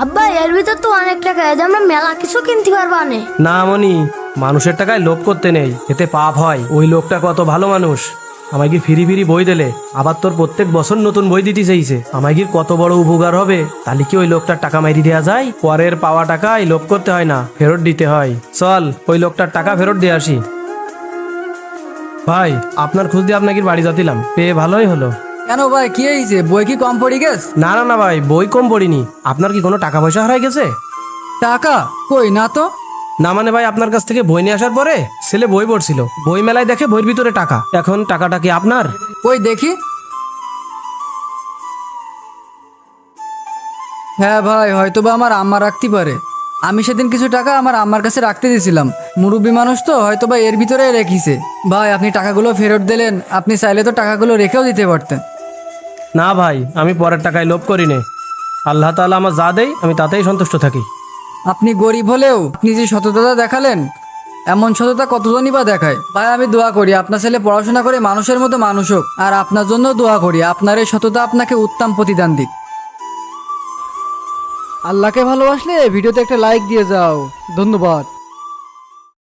আব্বা এর ভিতর তো অনেক টাকা আছে, আমরা মেলা কিছু কিনতে পারবা না। না মনি, মানুষের টাকায় লোভ করতে নেই, এতে পাপ হয়। ওই লোকটা কত ভালো মানুষ, আমায় কি ফিরি ফিরি বই দিলে, আবার তোর প্রত্যেক বছর নতুন বই দিতে চাইছে। আমায় কি কত বড় উপকার হবে। তাহলে কি ওই লোকটার টাকা মাইরি দেওয়া যায়? পরের পাওয়া টাকায় লোভ করতে হয় না, ফেরত দিতে হয়। চল ওই লোকটার টাকা ফেরত দিয়ে আসি। ভাই, আপনার খোঁজ দিয়ে আপনাকে বাড়ি যাচ্ছিলাম, পেয়ে ভালোই হলো। কেন ভাই, কি হয়েছে? বই কি কম পড়ে গেছে? না না না ভাই, বই কম পড়িনি। আপনার কি কোনো টাকা পয়সা হারাই গেছে? টাকা কই না তো। না মানে ভাই, আপনার কাছ থেকে বই নিয়ে আসার পরে ছেলে বই পড়ছিল, বই মেলায় দেখে বইয়ের ভিতরে টাকা। এখন টাকাটা কি আপনার? কই দেখি। হ্যাঁ ভাই, হয়তো বা আমার আম্মা রাখতে পারে। আমি সেদিন কিছু টাকা আমার আম্মার কাছে রাখতে দিয়েছিলাম, মুরব্বী মানুষ তো, হয়তো বা এর ভিতরে রেখেছে। ভাই আপনি টাকাগুলো ফেরত দিলেন, আপনি চাইলে তো টাকাগুলো রেখেও দিতে পারতেন। না ভাই, আমি পরের টাকায় লোভ করি নে। আল্লাহ তাআলা আমার যা দেয় আমি তাতেই সন্তুষ্ট থাকি। আপনি গরিব হলেও আপনি যে সততা দেখালেন, এমন সততা কতজনই বা দেখায়। ভাই আমি দোয়া করি আপনার ছেলে পড়াশোনা করে মানুষের মতো মানুষ হোক, আর আপনার জন্য দোয়া করি আপনার এই সততা আপনাকে উত্তম প্রতিদান দিক। আল্লাহকে ভালোবাসলে ভিডিওতে একটা লাইক দিয়ে যাও। ধন্যবাদ।